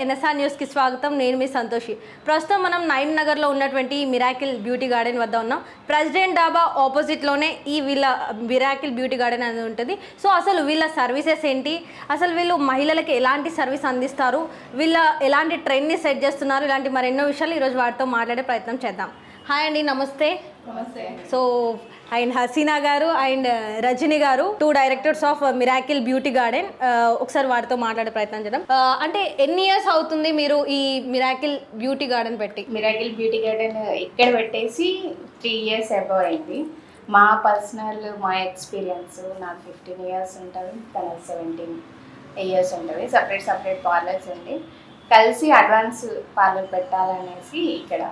NSR న్యూస్కి స్వాగతం. నేను మీ సంతోషి. ప్రస్తుతం మనం నైన్ నగర్లో ఉన్నటువంటి మిరాకిల్ బ్యూటీ గార్డెన్ వద్ద ఉన్నాం. ప్రెసిడెంట్ డాబా ఆపోజిట్లోనే ఈ వీళ్ళ మిరాకిల్ బ్యూటీ గార్డెన్ అనేది ఉంటుంది. సో అసలు వీళ్ళ సర్వీసెస్ ఏంటి, అసలు వీళ్ళు మహిళలకి ఎలాంటి సర్వీస్ అందిస్తారు, వీళ్ళ ఎలాంటి ట్రెండ్ని సెట్ చేస్తున్నారు, ఇలాంటి మరెన్నో విషయాలు ఈరోజు వాటితో మాట్లాడే ప్రయత్నం చేద్దాం. హాయ్ అండి, నమస్తే. నమస్తే. సో అండ్ హసీనా గారు అండ్ రజని గారు, 2 directors of miracle beauty garden. ఒకసారి వాటితో మాట్లాడే ప్రయత్నం చేద్దాం. అంటే ఎన్ని ఇయర్స్ అవుతుంది మీరు ఈ మిరాకిల్ బ్యూటీ గార్డెన్ పెట్టి? మిరాకిల్ బ్యూటీ గార్డెన్ ఇక్కడ పెట్టేసి 3 years అబవ్ అయింది. మా పర్సనల్ మా ఎక్స్పీరియన్స్ నాకు 15 years ఉంటుంది, తన 17 years ఉంటుంది. సపరేట్ పార్లర్స్ ఉంది. కలిసి అడ్వాన్స్ పార్లర్ పెట్టాలనేసి ఇక్కడ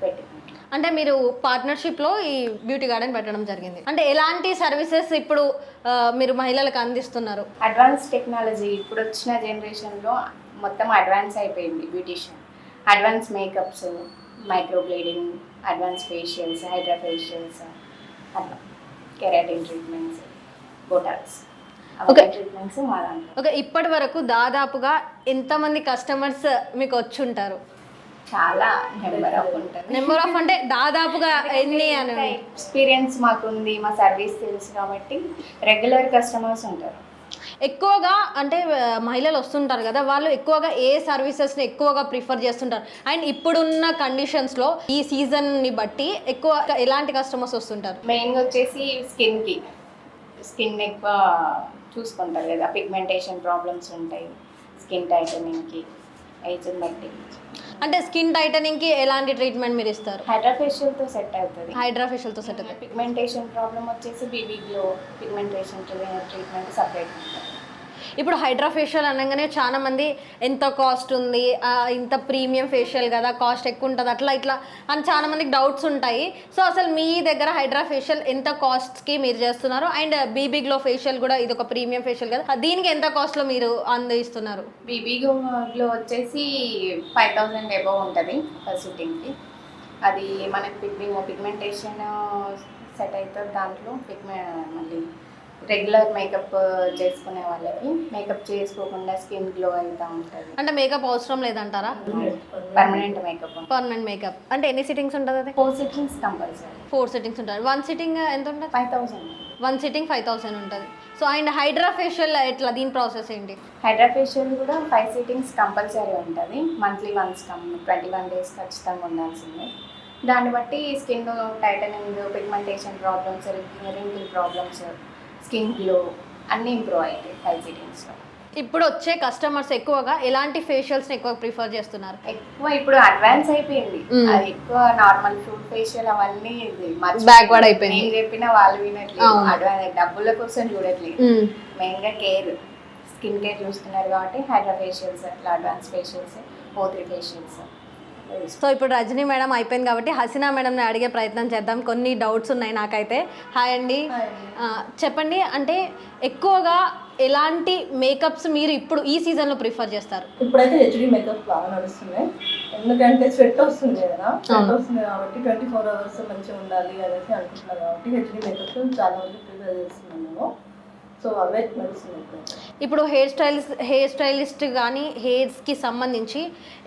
పెట్టింది. అంటే మీరు పార్ట్నర్షిప్లో ఈ బ్యూటీ గార్డెన్ పెట్టడం జరిగింది. అంటే ఎలాంటి సర్వీసెస్ ఇప్పుడు మీరు మహిళలకు అందిస్తున్నారు? అడ్వాన్స్ టెక్నాలజీ ఇప్పుడు వచ్చిన జనరేషన్లో మొత్తం అడ్వాన్స్ అయిపోయింది. Beautician advance makeups, microblading, advance facials, hydra facials, అట్లా కెరాటిన్ ట్రీట్మెంట్స్, బోటాక్స్, ట్రీట్మెంట్స్ మా దాంట్లో. ఓకే, ఇప్పటి వరకు దాదాపుగా ఎంతమంది కస్టమర్స్ మీకు వచ్చి ఉంటారు? చాలా నెంబర్ ఆఫ్ ఉంటుంది. నెంబర్ ఆఫ్ అంటే దాదాపుగా ఎన్ని అని? ఎక్స్పీరియన్స్ మాకుంది, మా సర్వీస్ తెలుసు కాబట్టి రెగ్యులర్ కస్టమర్స్ ఉంటారు. ఎక్కువగా అంటే మహిళలు వస్తుంటారు కదా, వాళ్ళు ఎక్కువగా ఏ సర్వీసెస్ని ఎక్కువగా ప్రిఫర్ చేస్తుంటారు? అండ్ ఇప్పుడున్న కండిషన్స్లో ఈ సీజన్ని బట్టి ఎక్కువ ఎలాంటి కస్టమర్స్ వస్తుంటారు? మెయిన్గా వచ్చేసి స్కిన్ ఎక్కువ చూసుకుంటారు కదా, పిగ్మెంటేషన్ ప్రాబ్లమ్స్ ఉంటాయి, స్కిన్ టైటనింగ్కి, ఏజ్ని బట్టి. అంటే స్కిన్ టైటనింగ్కి ఎలాంటి ట్రీట్మెంట్ మీరు ఇస్తారు? హైడ్రా ఫేషియల్తో సెట్ అవుతుంది. హైడ్రా ఫేషియల్తో సెట్ అవుతుంది. పిగ్మెంటేషన్ ప్రాబ్లమ్ వచ్చేసి BB glow pigmentation treatment separate ఉంటుంది. ఇప్పుడు హైడ్రా ఫేషియల్ అనగానే చాలా మంది ఎంత కాస్ట్ ఉంది, ఇంత ప్రీమియం ఫేషియల్ కదా, కాస్ట్ ఎక్కువ ఉంటుంది, అట్లా ఇట్లా అని చాలా మందికి డౌట్స్ ఉంటాయి. సో అసలు మీ దగ్గర హైడ్రా ఫేషియల్ ఎంత కాస్ట్కి మీరు చేస్తున్నారు? అండ్ బీబీ గ్లో ఫేషియల్ కూడా ఇది ఒక ప్రీమియం ఫేషియల్ కదా, దీనికి ఎంత కాస్ట్లో మీరు అందిస్తున్నారు? బీబీ గ్లో వచ్చేసి 5000 అబవ్ ఉంటుంది ఫర్ సిట్టింగ్కి. అది మనకి పిగ్మెంటేషన్ సెట్ అవుతుంది. దాంట్లో మళ్ళీ రెగ్యులర్ మేకప్ చేసుకునే వాళ్ళకి మేకప్ చేసుకోకుండా స్కిన్ గ్లో అవుతూ ఉంటుంది. అంటే మేకప్ అవసరం లేదంటారా? పర్మనెంట్ మేకప్ అంటే ఎన్ని సిట్టింగ్స్ ఉంటుంది? అది 4 sittings కంపల్సరీ. 4 sittings ఉంటుంది. 1 sitting ఎంత ఉంటుంది? 5000. 1 sitting 5000 ఉంటుంది. సో అండ్ హైడ్రా ఫేషియల్ ఎట్లా, దీని ప్రాసెస్ ఏంటి? హైడ్రా ఫేషియల్ కూడా 5 sittings కంపల్సరీ ఉంటుంది. మంత్లీ వన్స్ 21 days ఖచ్చితంగా ఉండాల్సిందే. దాన్ని బట్టి skin titling, pigmentation problems, wrinkle problems, skin glow అన్నీ ఇంప్రూవ్ అవుతాయి 5 sittingsలో. ఇప్పుడు వచ్చే కస్టమర్స్ ఎక్కువగా ఎలాంటి ఫేషియల్స్ని ఎక్కువ ప్రిఫర్ చేస్తున్నారు? ఎక్కువ ఇప్పుడు అడ్వాన్స్ అయిపోయింది. అది ఎక్కువ నార్మల్ ఫ్రూట్ ఫేషియల్ అవన్నీ బ్యాక్వర్డ్ అయిపోయింది. నేను చెప్పిన వాళ్ళు వినట్లేదు, అడ్వాన్స్ డబ్బుల కోసం చూడట్లేదు, మెయిన్గా స్కిన్ కేర్ చూస్తున్నారు కాబట్టి హైడ్రా ఫేషియల్స్, అట్లా advance facials, O3 facials. So ఇప్పుడు రజనీ మేడం అయిపోయింది కాబట్టి హసీనా మేడంని అడిగే ప్రయత్నం చేద్దాం. కొన్ని డౌట్స్ ఉన్నాయి నాకైతే. హాయ్ అండి, చెప్పండి, అంటే ఎక్కువగా ఎలాంటి మేకప్స్ మీరు ఇప్పుడు ఈ సీజన్లో ప్రిఫర్ చేస్తారు? ఇప్పుడైతే హెచ్డీ మేకప్ బాగా నడుస్తున్నాయి. ఎందుకంటే స్వెట్ వస్తుంది కదా, స్వెట్ వస్తుంది కాబట్టి 24 hours మంచిగా ఉండాలి అనేసి అనుకుంటున్నాను కాబట్టి హెచ్డీ మేకప్ చాలా మంది ప్రిఫర్ చేస్తున్నాను నేను. సో అవే నడుస్తున్నాయి. ఇప్పుడు హెయిర్ స్టైలిస్ట్ కానీ హెయిర్స్కి సంబంధించి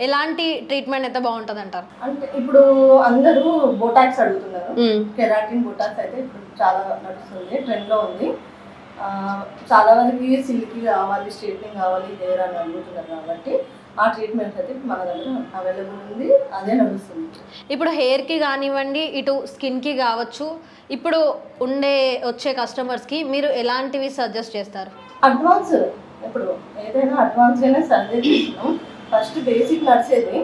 ఎలాంటి ట్రీట్మెంట్ అయితే బాగుంటుంది అంటారు? అంటే ఇప్పుడు అందరూ బోటాక్స్ అడుగుతున్నారు. కెరాటిన్ బోటాక్స్ అయితే ఇప్పుడు చాలా నడుస్తుంది, ట్రెండ్లో ఉంది. చాలా వరకు సిల్కీ కావాలి, స్ట్రైట్నింగ్ కావాలి, హెయిర్ అని అడుగుతున్నారు కాబట్టి ఆ ట్రీట్మెంట్స్ అయితే మన దగ్గర అవైలబుల్ ఉంది, అదే నడుస్తుంది. ఇప్పుడు హెయిర్కి కానివ్వండి, ఇటు స్కిన్కి కావచ్చు, ఇప్పుడు వచ్చే కస్టమర్స్కి మీరు ఎలాంటివి సజెస్ట్ చేస్తారు? అడ్వాన్స్, ఇప్పుడు ఏదైనా అడ్వాన్స్గానే సర్జరీ చేస్తున్నాం. ఫస్ట్ బేసిక్ నడిచేది,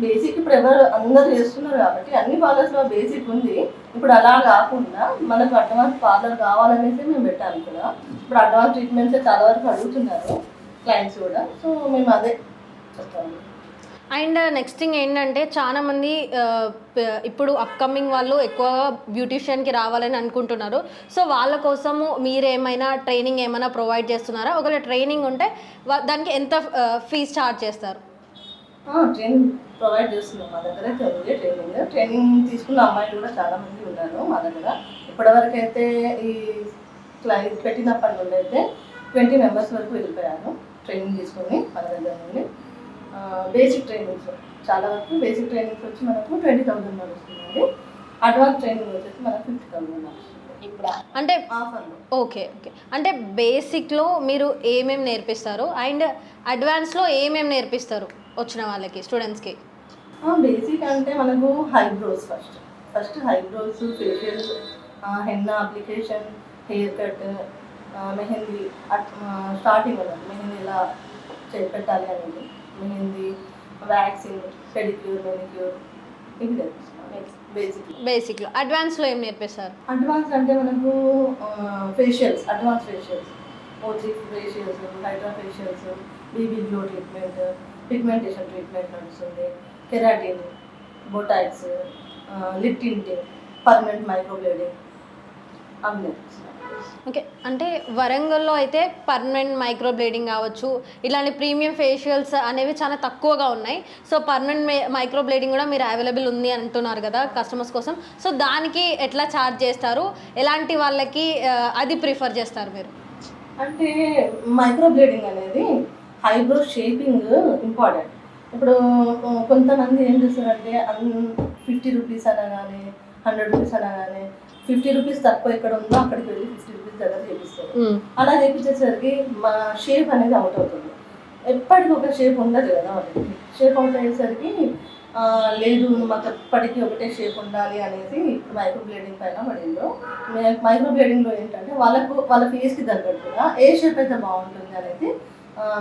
బేసిక్ ఇప్పుడు అందరూ చేస్తున్నారు కాబట్టి అన్ని పార్లర్స్లో బేసిక్ ఉంది. ఇప్పుడు అలా కాకుండా మనకు అడ్వాన్స్ పార్లర్ కావాలనేసి మేము పెట్టాము ఇక్కడ. ఇప్పుడు అడ్వాన్స్ ట్రీట్మెంట్స్ చాలా వరకు అడుగుతున్నారు క్లయింట్స్ కూడా. సో మేము అదే చెప్తాము. అండ్ నెక్స్ట్ థింగ్ ఏంటంటే చాలామంది ఇప్పుడు అప్కమింగ్ వాళ్ళు ఎక్కువగా బ్యూటీషియన్కి రావాలని అనుకుంటున్నారు. సో వాళ్ళ కోసము మీరేమైనా ట్రైనింగ్ ఏమైనా ప్రొవైడ్ చేస్తున్నారా? ఒకవేళ ట్రైనింగ్ ఉంటే దానికి ఎంత ఫీజ్ ఛార్జ్ చేస్తారు? ట్రైనింగ్ ప్రొవైడ్ చేస్తున్నాం, మా దగ్గర అయితే ఉంది ట్రైనింగ్ తీసుకున్న అమ్మాయిలు కూడా చాలామంది ఉన్నారు మా దగ్గర. ఇప్పటివరకు అయితే ఈ క్లయింట్ పెట్టినప్పటి నుండి అయితే 20 members వరకు వెళ్ళిపోయాను ట్రైనింగ్ తీసుకొని మన దగ్గర నుండి. బేసిక్ ట్రైనింగ్స్ చాలా వరకు బేసిక్ ట్రైనింగ్స్ వచ్చి మనకు 20,000 నడుస్తుందండి. అడ్వాన్స్ ట్రైనింగ్ వచ్చేసి మనకు 50,000 నడుస్తుంది ఇప్పుడు అంటే ఆఫర్లో. ఓకే ఓకే, అంటే బేసిక్లో మీరు ఏమేమి నేర్పిస్తారు అండ్ అడ్వాన్స్లో ఏమేమి నేర్పిస్తారు వచ్చిన వాళ్ళకి స్టూడెంట్స్కి? బేసిక్ అంటే మనకు eyebrows first eyebrows, facials, henna application, hair cut, mehndi starting ఉన్నది. మెహందీ ఎలా పెట్టాలి అనేది, మెహందీ, వ్యాక్సింగ్, పెడిక్యూర్, మెనిక్యూర్, ఇవి నేర్పిస్తాం బేసిక్లో. అడ్వాన్స్లో ఏం నేర్పిస్తారు? అడ్వాన్స్ అంటే మనకు ఫేషియల్స్, అడ్వాన్స్ ఫేషియల్స్, ఓ3 facials, hydra facials, BB glow treatment, pigmentation treatment నడుస్తుంది, keratin, botox, lip tinting, permanent microblading అవి నేర్పిస్తున్నాం. ఓకే, అంటే వరంగల్లో అయితే పర్మనెంట్ మైక్రోబ్లేడింగ్ కావచ్చు, ఇలాంటి ప్రీమియం ఫేషియల్స్ అనేవి చాలా తక్కువగా ఉన్నాయి. సో పర్మనెంట్ మైక్రోబ్లేడింగ్ కూడా మీరు అవైలబుల్ ఉంది అంటున్నారు కదా కస్టమర్స్ కోసం. సో దానికి ఎట్లా ఛార్జ్ చేస్తారు, ఎలాంటి వాళ్ళకి అది ప్రిఫర్ చేస్తారు మీరు? అంటే మైక్రోబ్లేడింగ్ అనేది హైబ్రో షేపింగ్ ఇంపార్టెంట్. ఇప్పుడు కొంతమంది ఏం చేస్తారంటే 50 రూపీస్ అనగానే, 100 రూపీస్ అనగానే 50 రూపీస్ తక్కువ ఎక్కడ ఉందో అక్కడికి వెళ్ళి 50 రూపీస్ దగ్గర చేపిస్తారు. అలా చేపించేసరికి మా షేప్ అనేది అవుట్ అవుతుంది. ఎప్పటికీ ఒక షేప్ ఉండదు కదా వాళ్ళకి. షేప్ అవుట్ అయ్యేసరికి లేదు మాకు ఎప్పటికీ ఒకటే షేప్ ఉండాలి అనేది మైక్రోబ్లేడింగ్ పైన పడిందో. మైక్రోబ్లేడింగ్లో ఏంటంటే వాళ్ళ ఫేస్కి తగ్గట్టుగా ఏ షేప్ అయితే బాగుంటుంది అనేది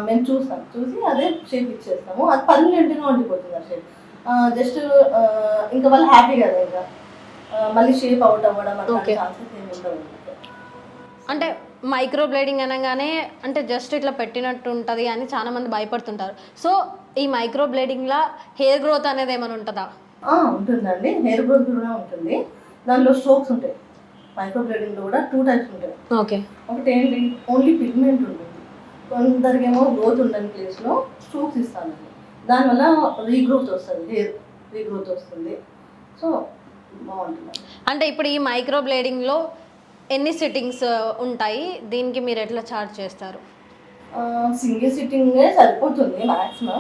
మేము చూసి అదే షేప్ ఇచ్చేస్తాము. అది పర్మనెంట్గా ఉండిపోతుంది ఆ షేప్. జస్ట్ ఇంకా వాళ్ళు హ్యాపీ కదా, ఇంకా మళ్ళీ షేప్ అవుట్ అవ్వడం అట్లాంటి ఛాన్సెస్ ఏమి ఉండవు. అంటే మైక్రోబ్లేడింగ్ అనగానే అంటే జస్ట్ ఇట్లా పెట్టినట్టు ఉంటుంది అని చాలా మంది భయపడుతుంటారు. సో ఈ మైక్రోబ్లేడింగ్లో హెయిర్ గ్రోత్ అనేది ఏమైనా ఉంటుందా? ఉంటుందండి, హెయిర్ గ్రోత్ కూడా ఉంటుంది. దానిలో స్ట్రోక్స్ ఉంటాయి. మైక్రోబ్లేడింగ్లో కూడా 2 టైప్స్ ఉంటాయి. ఓకే, ఒకటి ఏంటి, ఓన్లీ పిగ్మెంట్ ఉంటుంది. కొందరికేమో గ్రోత్ ఉండని ప్లేస్లో స్ట్రోక్స్ ఇస్తానండి. దానివల్ల రీగ్రోత్ వస్తుంది, హెయిర్ రీగ్రోత్ వస్తుంది. సో బాగుంటుంది. అంటే ఇప్పుడు ఈ మైక్రోబ్లేడింగ్లో ఎన్ని సిట్టింగ్స్ ఉంటాయి, దీనికి మీరు ఎట్లా ఛార్జ్ చేస్తారు? సింగిల్ సిట్టింగే సరిపోతుంది మ్యాక్సిమం.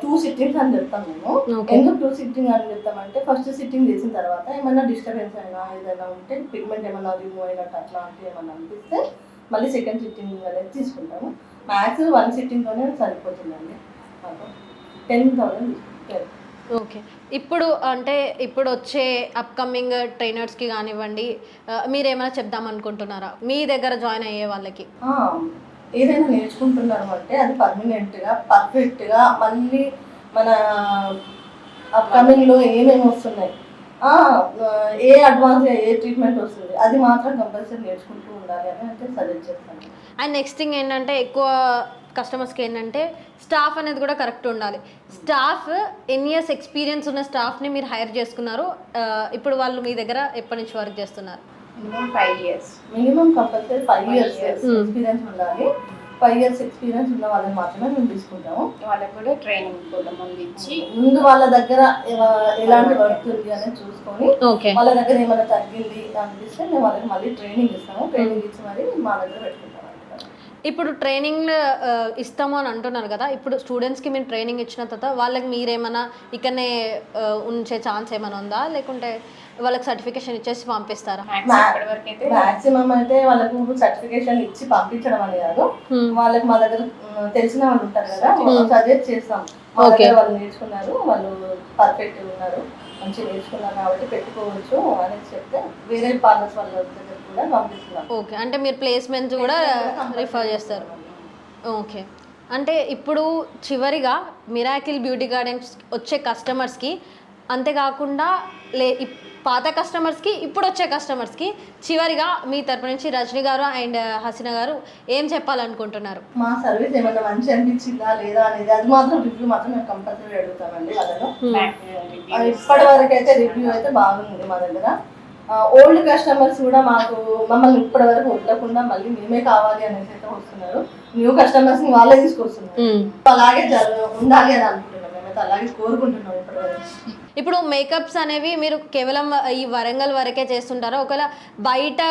2 సిట్టింగ్స్ అని చెప్తాం మేము. ఎందుకు 2 సిట్టింగ్ అని చెప్తామంటే, ఫస్ట్ సిట్టింగ్ చేసిన తర్వాత ఏమైనా డిస్టర్బెన్స్ అయినా ఏదైనా ఉంటే, పిగ్మెంట్ ఏమైనా రిమూవ్ అయినట్టు అట్లాంటివి ఏమైనా అనిపిస్తే మళ్ళీ సెకండ్ సిట్టింగ్ అనేది తీసుకుంటాము. మ్యాక్సిమం 1 సిట్టింగ్తోనే సరిపోతుందండి. 10,000 తీసుకుంటారు. ఓకే, ఇప్పుడు వచ్చే అప్కమింగ్ ట్రైనర్స్కి కానివ్వండి, మీరు ఏమైనా చెప్దాం అనుకుంటున్నారా మీ దగ్గర జాయిన్ అయ్యే వాళ్ళకి? ఏదైనా నేర్చుకుంటున్నారు అంటే అది పర్మనెంట్గా పర్ఫెక్ట్గా మళ్ళీ మన అప్కమింగ్లో ఏమేమి వస్తున్నాయి, ఏ అడ్వాన్స్గా ఏ ట్రీట్మెంట్ వస్తుంది, అది మాత్రం కంపల్సరీ నేర్చుకుంటూ ఉండాలి అని అంటే సజెస్ట్ చేస్తాను. అండ్ నెక్స్ట్ థింగ్ ఏంటంటే, ఎక్కువ కస్టమర్స్కి ఏంటంటే స్టాఫ్ అనేది కూడా కరెక్ట్ ఉండాలి. స్టాఫ్ ఎన్ని ఇయర్స్ ఎక్స్పీరియన్స్ ఉన్న స్టాఫ్ని మీరు హైర్ చేసుకున్నారు, ఇప్పుడు వాళ్ళు మీ దగ్గర ఎప్పటి నుంచి వర్క్ చేస్తున్నారు? Minimum 5 years. Minimum compulsory 5 years experience ఉండాలి. 5 years ఎక్స్పీరియన్స్ ఉన్న వాళ్ళని మాత్రమే మేము తీసుకుంటాము. వాళ్ళకు కూడా ట్రైనింగ్ కూడా ముందు వాళ్ళ దగ్గర ఎలాంటి వర్క్ ఉంది అనేది చూసుకొని, వాళ్ళ దగ్గర ఏమైనా తగ్గింది అనిపిస్తే మేము వాళ్ళకి మళ్ళీ ట్రైనింగ్ ఇస్తాము. ట్రైనింగ్ ఇచ్చి మరి మా దగ్గర పెట్టుకుంటాము. ఇప్పుడు ట్రైనింగ్ ఇస్తాము అని అంటున్నారు కదా, ఇప్పుడు స్టూడెంట్స్కి మీరు ట్రైనింగ్ ఇచ్చిన తర్వాత వాళ్ళకి మీరేమైనా ఇక్కడనే ఉంచే ఛాన్స్ ఏమైనా ఉందా, లేకుంటే వాళ్ళకి సర్టిఫికేషన్ ఇచ్చేసి పంపిస్తారా? మాక్సిమం అయితే వాళ్ళకు సర్టిఫికేషన్ ఇచ్చి పంపించడం అని కాదు, వాళ్ళకి మా దగ్గర తెలిసిన వాళ్ళు ఉంటారు కదా, సజెస్ట్ చేస్తాం. మా దగ్గర వాళ్ళు నేర్చుకున్నారు, వాళ్ళు పర్ఫెక్ట్ ఉన్నారు, మంచిగా నేర్చుకున్నారు కాబట్టి పెట్టుకోవచ్చు అని చెప్తే వేరే పార్లర్స్ వాళ్ళ దగ్గర కూడా పంపిస్తున్నాం. ఓకే, అంటే మీరు ప్లేస్మెంట్స్ కూడా రిఫర్ చేస్తారు. ఓకే, అంటే ఇప్పుడు చివరిగా మిరాకిల్ బ్యూటీ గార్డెన్స్ వచ్చే కస్టమర్స్కి, అంతేకాకుండా పాత కస్టమర్స్కి ఇప్పుడు వచ్చే కస్టమర్స్కి చివరిగా మీ తరపు నుంచి రజనీ గారు అండ్ హసీనా గారు ఏం చెప్పాలనుకుంటున్నారు? మా సర్వీస్ ఏమైనా మంచి అనిపించిందా లేదా అనేది అది మాత్రం రివ్యూ మాత్రం మేము కంపల్సరీ అడుగుతామండి వాళ్ళలో. ఇప్పటి వరకు అయితే రివ్యూ అయితే బాగుంది మా దగ్గర. ఓల్డ్ కస్టమర్స్ కూడా మమ్మల్ని ఇప్పటి వరకు వదలకుండా మళ్ళీ మేమే కావాలి అనేసి అయితే వస్తున్నారు. న్యూ కస్టమర్స్ ని వాళ్ళే తీసుకొస్తున్నారు. అలాగే ఉండాలి అని అనుకుంటున్నాం, మేమైతే అలాగే కోరుకుంటున్నాం ఇప్పటి వరకు. ఇప్పుడు మేకప్స్ అనేవి మీరు కేవలం ఈ వరంగల్ వరకే చేస్తుంటారా, ఒకవేళ బయట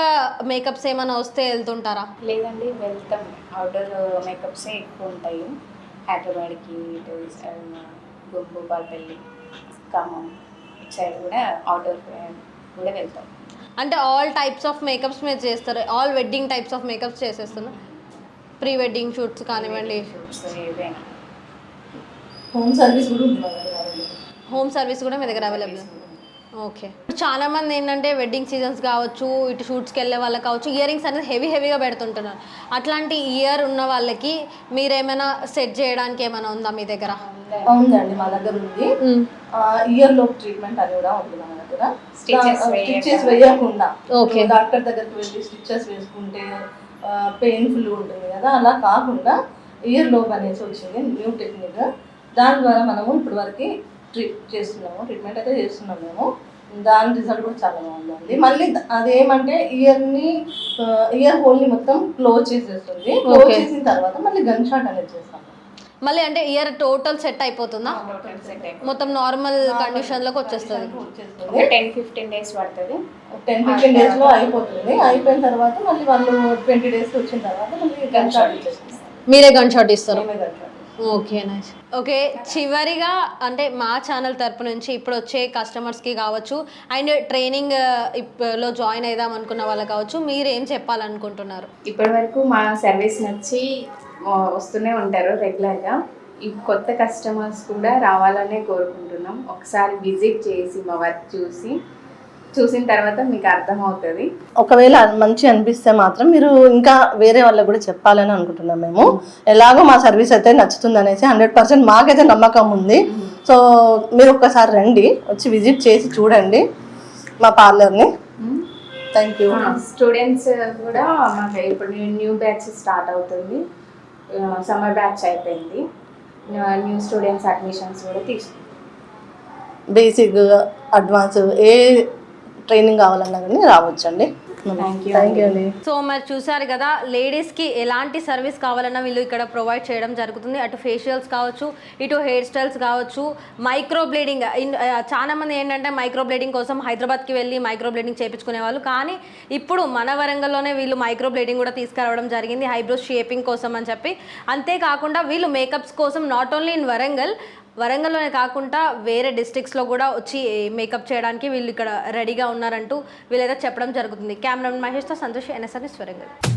మేకప్స్ ఏమైనా వస్తే వెళ్తుంటారా? లేదండి, వెళ్తాం. అవుట్డోర్ మేకప్సే ఎక్కువ ఉంటాయి. హైదరాబాద్కి ఇటు భూపాలపల్లి ఖమ్మం సైడ్ కూడా అవుటర్ కూడా వెళ్తాం. అంటే ఆల్ టైప్స్ ఆఫ్ మేకప్స్ మీరు చేస్తారు, all wedding types of makeups చేసేస్తున్నా, ప్రీ వెడ్డింగ్ షూట్స్ కానివ్వండి, సో ఏదైనా హోమ్ సర్వీస్ కూడా ఉంది మా దగ్గర. హోమ్ సర్వీస్ కూడా మీ దగ్గర అవైలబుల్. ఓకే. చాలా మంది ఏంటంటే వెడ్డింగ్ సీజన్స్ కావచ్చు, ఇటు షూట్స్కి వెళ్ళే వాళ్ళకి కావచ్చు, ఇయర్ రింగ్స్ అనేది హెవీగా పెడుతుంటున్నారు. అట్లాంటి ఇయర్ ఉన్న వాళ్ళకి మీరేమైనా సెట్ చేయడానికి ఏమైనా ఉందా మీ దగ్గర? ఉందండి, మా దగ్గర ఉంది. ఇయర్ లో ట్రీట్మెంట్ అని కూడా ఉంది మన దగ్గర. స్టిచెస్ వేయకుండా డాక్టర్ దగ్గరికి వెళ్ళి స్టిచెస్ వేసుకుంటే పెయిన్ఫుల్ ఉంటుంది కదా, అలా కాకుండా ఇయర్ లోబ్ అనేసి వచ్చింది న్యూ టెక్నిక్. దాని ద్వారా మనము ఇప్పటి వరకు ట్రీట్మెంట్ అయితే చేస్తున్నాం మేము. దాని రిజల్ట్ కూడా చాలా బాగుందండి. మళ్ళీ అదేమంటే ఇయర్ హోల్ని మొత్తం క్లోజ్ చేసేస్తుంది. క్లోజ్ చేసిన తర్వాత మళ్ళీ గన్ షాట్ అనేది చేస్తాం. మళ్ళీ అంటే ఇయర్ టోటల్ సెట్ అయిపోతుందా? మొత్తం నార్మల్ కండిషన్లోకి వచ్చేస్తుంది. 10-15 days పడుతుంది. 10-15 days లో అయిపోతుంది. అయిపోయిన తర్వాత మళ్ళీ వాళ్ళు 20 days వచ్చిన తర్వాత మళ్ళీ గన్ షాట్ ఇచ్చేస్తాం. మీరే గన్ షాట్ ఇస్తారు? Okay, nice. ఓకే, చివరిగా అంటే మా ఛానల్ తరపు నుంచి ఇప్పుడు వచ్చే కస్టమర్స్కి కావచ్చు అండ్ ట్రైనింగ్ లో జాయిన్ అయిదాం అనుకున్న వాళ్ళకి కావచ్చు, మీరు ఏం చెప్పాలనుకుంటున్నారు? ఇప్పటి వరకు మా సర్వీస్ నచ్చి వస్తూనే ఉంటారు రెగ్యులర్గా. ఈ కొత్త కస్టమర్స్ కూడా రావాలనే కోరుకుంటున్నాం. ఒకసారి విజిట్ చేసి మా వర్క్ చూసిన తర్వాత మీకు అర్థమవుతుంది. ఒకవేళ మంచి అనిపిస్తే మాత్రం మీరు ఇంకా వేరే వాళ్ళకి కూడా చెప్పాలని అనుకుంటున్నాం మేము. ఎలాగో మా సర్వీస్ అయితే నచ్చుతుంది అనేసి 100% మాకైతే నమ్మకం ఉంది. సో మీరు ఒక్కసారి రండి, వచ్చి విజిట్ చేసి చూడండి మా పార్లర్ని. Thank you. స్టూడెంట్స్ కూడా మాకు ఇప్పుడు న్యూ బ్యాచ్ స్టార్ట్ అవుతుంది. సమ్మర్ బ్యాచ్ అయిపోయింది. న్యూ స్టూడెంట్స్ అడ్మిషన్స్ కూడా తీసుకుంటాం. బేసిక్ అడ్వాన్స్ ఏ ట్రైనింగ్ కావాలన్నా కానీ రావచ్చండి. థ్యాంక్ యూ అండి. సో మరి చూసారు కదా, లేడీస్కి ఎలాంటి సర్వీస్ కావాలన్నా వీళ్ళు ఇక్కడ ప్రొవైడ్ చేయడం జరుగుతుంది. అటు ఫేషియల్స్ కావచ్చు, ఇటు హెయిర్ స్టైల్స్ కావచ్చు, మైక్రో బ్లేడింగ్. చాలా మంది ఏంటంటే మైక్రో బ్లేడింగ్ కోసం హైదరాబాద్కి వెళ్ళి మైక్రో బ్లేడింగ్ చేయించుకునే వాళ్ళు, కానీ ఇప్పుడు మన వరంగల్లోనే వీళ్ళు మైక్రో బ్లేడింగ్ కూడా తీసుకురావడం జరిగింది, ఐబ్రోస్ షేపింగ్ కోసం అని చెప్పి. అంతేకాకుండా వీళ్ళు మేకప్స్ కోసం నాట్ ఓన్లీ ఇన్ వరంగల్లోనే కాకుండా వేరే డిస్ట్రిక్ట్స్లో కూడా వచ్చి మేకప్ చేయడానికి వీళ్ళు ఇక్కడ రెడీగా ఉన్నారంటూ వీళ్ళైతే చెప్పడం జరుగుతుంది. కెమెరామెన్ మహేష్తో సంతోష్, NSR న్యూస్, వరంగల్.